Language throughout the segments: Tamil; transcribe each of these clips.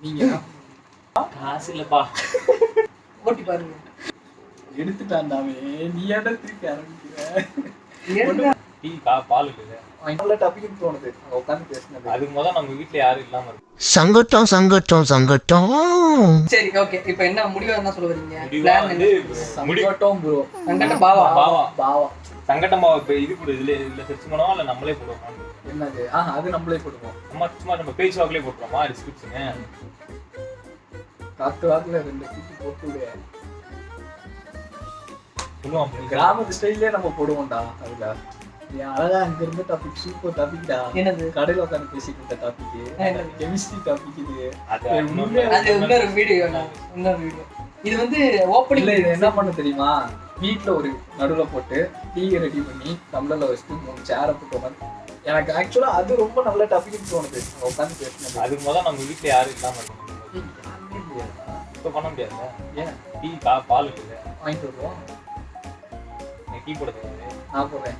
நீங்க காசு இல்லப்பா ஓட்டி பாருங்க. எடுத்துட்டாண்டாமே நீ ஏன்டா திருப்பி ஆரம்பிக்கிற? டீ பால் இருக்குது நல்ல டாபிக் தோணுது உட்காந்து பேசினது. அதுக்கு முதல்ல நம்ம வீட்டுல யாரும் இல்லாம இருக்கு. சங்கட்டம் சங்கட்டம் சங்கட்டம். சரி ஓகே, இப்போ என்ன முடிவா என்ன சொல்ல வரீங்க? முடிவா வந்து சங்கட்டம் ப்ரோ. சங்கட்டம் பாவா பாவா சங்கட்டம் பாவா இப்ப இது கூட இதுல சர்ச் பண்ணுவோம் இல்ல நம்மளே போடுவோம்? என்னது? அது நம்மளே போடுவோம். சும்மா நம்ம பேஜ் வாக்குலயே போட்டுருவோமா டிஸ்கிரிப்ஷன்? காத்து வாக்குல 2 குட்டி போட்டு சொல்லுவோம். கிராமத்து ஸ்டைல்லே நம்ம போடுவோம்டா. அதுல அழகா அங்க இருந்த டாபிக் சூப்பர் டாபிக்டா. என்னது? கடையில உட்காந்து பேசிட்டு இருந்த டாபிக் கெமிஸ்ட்ரி டாபிக். இது அது இன்னொரு வீடியோ. இது வந்து ஓப்பனிங்ல இது என்ன பண்ண தெரியுமா? வீட்டுல ஒரு நடுவுல போட்டு டீ ரெடி பண்ணி டம்ளர்ல வச்சுட்டு 3 சேரை போட்டு உட்காந்து. எனக்கு ஆக்சுவலா அது ரொம்ப நல்ல டாபிக் தோணுது உட்காந்து பேசணும். அதுக்கு முதல்ல நம்ம வீட்டுல யாரும் இல்லாம இருக்கு. இப்ப பண்ண முடியாது. ஏன்? டீ பால் இருக்குது வாங்கிட்டு வருவோம். டீ போட தெரியாது. நான் போடுறேன்.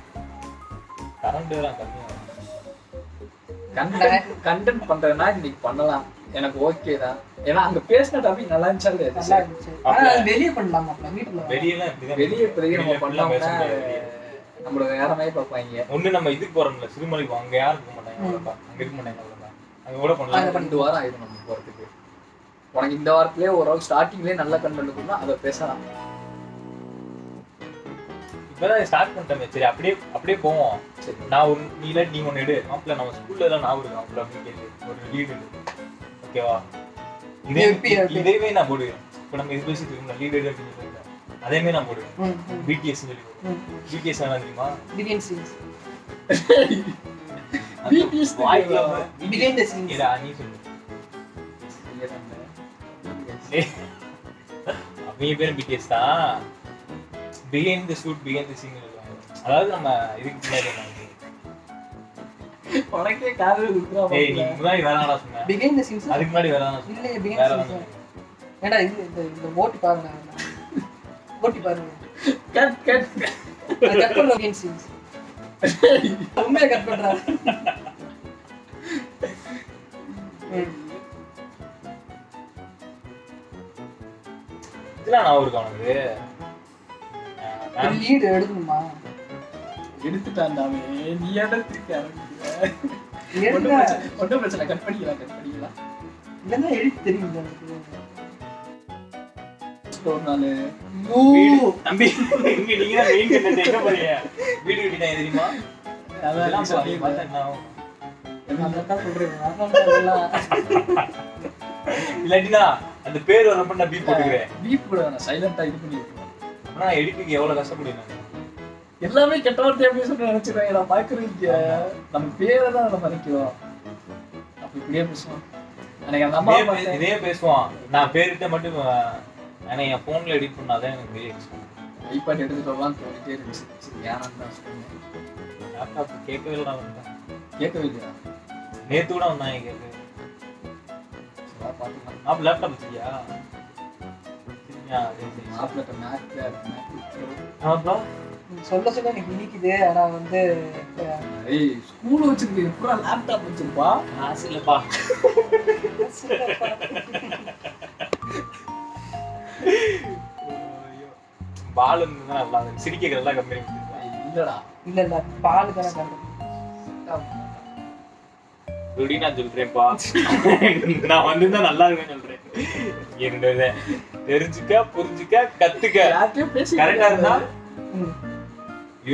கரண்ட் எல்லாம் கம்மியா கண்டென்ட் பண்றேன்னா இன்னைக்கு பண்ணலாம். எனக்கு ஓகே தான். ஏன்னா அங்க பேசின டாபிக் நல்லா இருந்துச்சா இல்லையா? நல்லா இருந்துச்சு. ஆனா வெளிய பண்ணலாமா? வீட்டுல வெளியெல்லாம் இப்படிதான். வெளியே இப்போதைக்கு நம்ம பண்ணோம்னா நம்மள வேற மாதிரி பார்ப்பாங்க. ஒண்ணு நம்ம இதுக்கு போறோம்ல சிறுமலைக்கு, அங்க யாரும் இருக்க மாட்டாங்க. அங்க இருக்க மாட்டாங்க. அங்க கூட பண்ணலாம். 2 வாரம் ஆயிடும் நம்ம போறதுக்கு. உனக்கு இந்த வாரத்திலேயே ஒரு ஸ்டார்டிங்லேயே நல்ல கண்டென்ட் இருக்குன்னா அதை பேசலாம். இப்பதான் ஸ்டார்ட் பண்ணிட்டோமே. சரி அப்படியே போவோம். சரி நான் ஒரு நீ ஒன்னு எடு. மாப்பிள்ள நம்ம ஸ்கூல்ல எல்லாம் நான் இருக்கேன் மாப்பிள்ள அப்படின்னு ஒரு லீடு. ஓகேவா? இதேவே நான் போடுவேன். இப்ப நம்ம இது பேசிட்டு இருக்கோம் லீடு அப்படின்னு சொல்லிட்டு அதேமே நான் போடுவேன். பிடிஎஸ் சொல்லி போடுவேன். பிடிஎஸ் என்ன தெரியுமா? Begin scenes. BTS begin the scenes. ஏடா நீ சொல்லு. அவங்க பேரும் பிடிஎஸ் தான். Begin the shoot begin the scene. அதாவது நம்ம இதுக்கு முன்னாடி உனக்கே காதல் இருக்குறா. ஏய் நீ முன்னாடி வேறடா சொன்ன. Begin the scenes. அதுக்கு முன்னாடி வேறடா சொன்ன. இல்ல பிகின் தி சீன்ஸ். ஏடா இந்த ஓட்டி பாருங்க. ஓட்டி பாருங்க. கட் பண்ணு பிகின் சீன்ஸ். உண்மையா கட் பண்றா. இதெல்லாம் நான் இருக்கேன் உனக்கு. லீடு எடுக்கணுமா? எடுத்துட்டாண்டாமே நீ ஏன்டா திருப்பி ஆரம்பிக்கிற? ஒன்றும் பிரச்சனை. கட் பண்ணிக்கலாம். இதெல்லாம் எடிட் தெரியுது எனக்கு. ஒரு நாள் தம்பி இங்க நீங்க தான் மெயின் கண்டென்ட் எங்க போறீங்க? வீடியோ எடிட் தெரியுமா? அதெல்லாம் சொல்லி பார்த்தா என்ன ஆகும்? அதான் சொல்றேன். இல்லாட்டினா அந்த பேர் வரப்ப நான் பீப் போட்டுக்கிறேன். பீப் கூட நான் சைலண்டா இது பண்ணி இருக்கேன். ஆனா எடிட்டிங் எவ்வளவு கஷ்டப்படுறேன் நான். எல்லாமே கெட்ட வார்த்தையா பேசணும்னு நினைச்சிருக்கேன். நான் பாக்குறீங்க நம்ம பேரை தான் நம்ம நினைக்கிறோம். அப்ப இப்படியே பேசுவோம். எனக்கு அந்த அம்மா இதே பேசுவான். நான் பேரிட்ட மட்டும் ஆனா என் போன்ல எடிட் பண்ணாதான் எனக்கு பெரிய கஷ்டம். ஐபாட் எடுத்துட்டு வரலாம்னு தோணிட்டே இருந்துச்சு. சரி ஏன்னு தான் சொன்னேன். லேப்டாப் கேட்கவே இல்லை. நான் வந்தேன் கேட்கவே இல்லையா? நேத்து கூட வந்தாங்க கேட்க. பார்த்துக்கலாம். ஆப் லேப்டாப் வச்சியா? மாப்பிள்ளை மேக்ல ஆப்ல சொல்ல எனக்கு இனிக்குது. ஆனா வந்து ஏய் ஸ்கூல் வச்சிருக்கீங்க பூரா லேப்டாப் வச்சிருப்பா. காசு இல்லப்பா. பால் இருந்தா நல்லா இருக்கு. சிரிக்கிறதெல்லாம் கம்மி இல்லடா. இல்ல பால் தான கண்டு. நான் சொல்றேன்ப்பா. நான் வந்து தான் நல்லா இருக்குன்னு சொல்றேன். என்னோட தெரிஞ்சுக்க புரிஞ்சுக்க கத்துக்க கரெக்டா இருந்தா.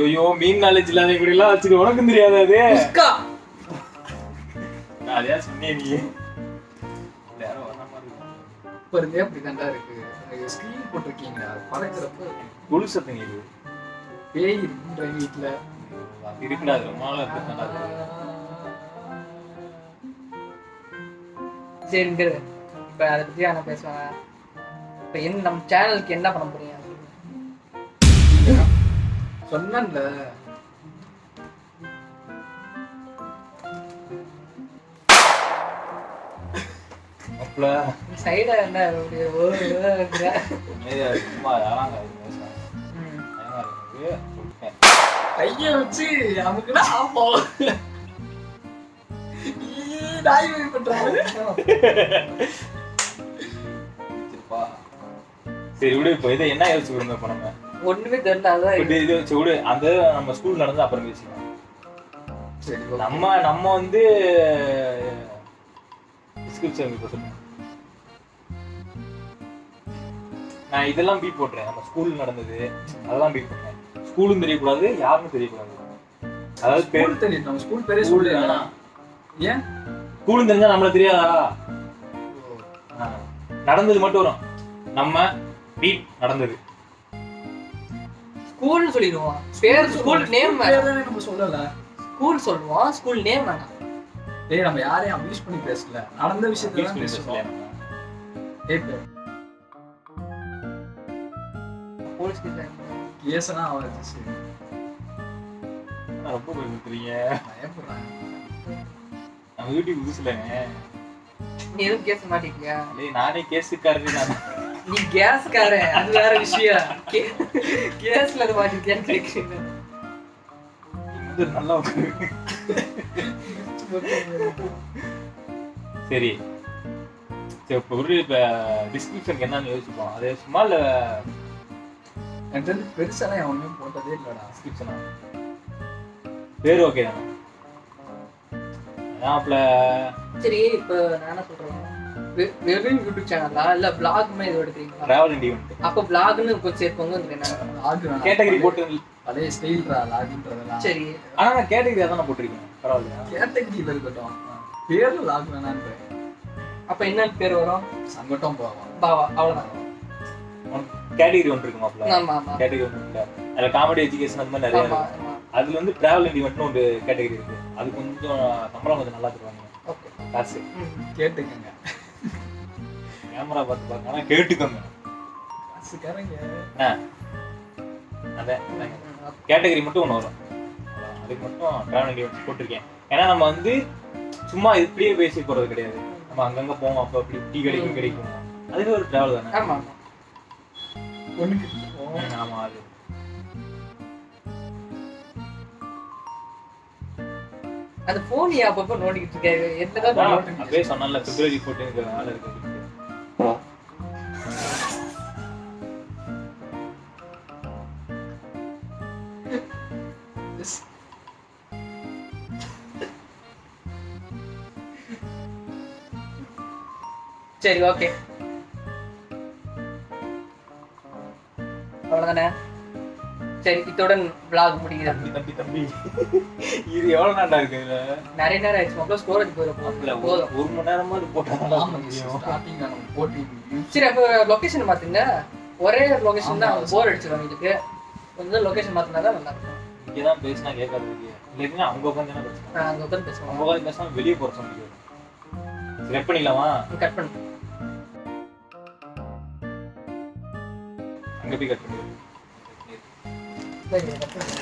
ஐயோ மீன் நாலேஜ் இல்லாத இப்படி எல்லாம் வச்சுட்டு உனக்கும் தெரியாது அது. நான் அதையா சொன்னேன். நீ யாரும் வர மாதிரி இப்ப இருந்தே அப்படிதான்டா இருக்கு. ஸ்கிரீன் போட்டிருக்கீங்க பறக்கிறப்ப குழு சத்தங்க. இது பேய் இருக்குன்ற வீட்டுல இருக்குடா. ரொம்ப நாளா இருக்கு. சரி இப்ப அதை பத்தி நான் பேசுவேன். இப்ப என்ன நம்ம சேனலுக்கு என்ன பண்ண போறீங்க? சொன்னேன்ல அப்பல சைடா என்ன சும்மா யாராங்க கைய வச்சு நமக்குதான் ஆப்போம். நாய் மாதிரி பண்றாங்க. சரிப்பா. சரி விடு, இப்போ இதை என்ன யோசிச்சுக்கிறோம் இப்போ நம்ம? ஒண்ணுமே தெரியல. அதான் இப்ப இது வச்சு விடு, அந்த நம்ம ஸ்கூல் நடந்து அப்புறம் பேசிக்கலாம். சரி okay. நம்ம வந்து டிஸ்கிரிப்ஷன் இப்போ சொல்லுங்க. நான் இதெல்லாம் பீட் போட்டுறேன். நம்ம ஸ்கூல் நடந்தது அதெல்லாம் பீட் போட்டுறேன். ஸ்கூலும் தெரியக்கூடாது, யாருன்னு தெரியக்கூடாது. அதாவது பேர் ஸ்கூல் தெரியும், நம்ம ஸ்கூல் பேரே சொல்லு. வேணாம். ஏன் ஸ்கூலும் தெரிஞ்சா நம்மள தெரியாதா? நடந்தது மட்டும் வரும். நம்ம பீட் நடந்தது. ஸ்கூல்னு சொல்லிடுவோம். பேர் ஸ்கூல் நேம் பேர் வேணாம். தானே நம்ம சொல்லல. ஸ்கூல் சொல்லுவோம், ஸ்கூல் நேம் வேணாம். டேய் நம்ம யாரையும் அபியூஸ் பண்ணி பேசல, நடந்த விஷயத்தை தான் பேசுறோம். டேய் போலீஸ் கேஸ்னா ஆவாச்சு. ரொம்ப பயந்துறீங்க. பயப்படுறாங்க. நம்ம யூடியூப் புதுசுலங்க. நீ எதுவும் கேஸ் மாட்டிக்கியா? நானே கேஸுக்காரரு. நான் நீ கேஸ்காரன், அது வேற விஷயம். கேஸ்ல அது மாட்டிக்கியான்னு கேட்குறீங்க. நல்லா சரி சரி, இப்போ ஒரு இப்போ டிஸ்கிரிப்ஷனுக்கு என்னன்னு யோசிப்போம். அது சும்மா இல்லை எனக்கு தெரிஞ்சு பெருசாலாம் எவனுமே போட்டதே இல்லடா டிஸ்கிரிப்ஷனா. பேர் ஓகே தானே? அதான் அப்பல. சரி, இப்போ நான் என்ன சொல்றேன், வெறும் யூடியூப் சேனலா இல்ல பிளாக்மே இது எடுக்கிறீங்களா? Travel and event. அப்போ பிளாக்னு கொஞ்சம் சேர்ப்போங்க. கேட்டகரி போட்டு அதே ஸ்டைல்ரா லாகின்றதெல்லாம். சரி, ஆனா நான் கேட்டகரி அதான் போட்டிருக்கேன். பரவாயில்லையா? கேட்டகரியில இருக்கட்டும், பேர்ல லாக் வேணான்றேன். அப்ப என்ன பேர் வரும்? சங்கட்டம் போவோம். பாவா, அவ்வளவுதான். கேட்டகரி ஒன்று இருக்குமா? ஆமா ஆமா கேட்டகரி ஒன்று இருக்குல்ல, அதுல காமெடி எஜுகேஷன் அந்த மாதிரி நிறைய ஆமா இருக்கு. ஆமா. அதுல வந்து டிராவல் அண்ட் ஈவென்ட்னு ஒரு கேட்டகரி இருக்கு. அது கொஞ்சம் சம்பளம் கொஞ்சம் நல்லா தருவாங்க. ஓகே, காசு கேட்டுக்கங்க. கேமரா பார்த்து பார்க்க, ஆனா கேட்டுக்கோங்க. காசுக்காரங்க. அதான் கேட்டகரி மட்டும் ஒன்று வரும். அதுக்கு மட்டும் டிராவல் அண்ட் ஈவெண்ட்ஸ் போட்டிருக்கேன். ஏன்னா நம்ம வந்து சும்மா இப்படியே பேசி போறது கிடையாது. நம்ம அங்கங்க போவோம், அப்போ அப்படி டீ கிடைக்கும். அதுவே ஒரு டிராவல் தானே. ஆமா ஆமா. ஒண்ணுக்கு ஆமா. அது அந்த போன் அப்பப்போ நோண்டிக்கிட்டு இருக்காரு. என்னதான் அப்படியே சொன்னால பிப்ரவரி 14 நாள் இருக்கு. சரி, ஓகே, அவ்வளவுதானே. சரி, இத்துடன் vlog முடிகிறது. தம்பி இது எவ்வளவு நாளா இருக்கு? இதுல நிறைய நேரம் ஆயிடுச்சு. மொத்தம் ஸ்டோரேஜ் போயிடும். ஒரு மணி நேரமா இது போட்டா ஸ்டார்டிங் நம்ம போட்டி. சரி, அப்போ லொகேஷன் மாத்துங்க. ஒரே லொகேஷன் தான் போர் அடிச்சிடும் இதுக்கு. கொஞ்சம் லொகேஷன் மாத்தினா தான் நல்லா இருக்கும். இங்கதான் பேசினா கேட்காது. இல்லைன்னா அங்க உட்காந்து பேசுவோம். அங்க உட்காந்து பேசுவோம். அங்க உட்காந்து பேசாம வெளியே போற சொல்லிடுவோம். செலக்ட் பண்ணிடலாமா? கட் பண்ணு. அங்க போய் கட் பண்ணிடுவோம். சரி, கட் பண்ணு.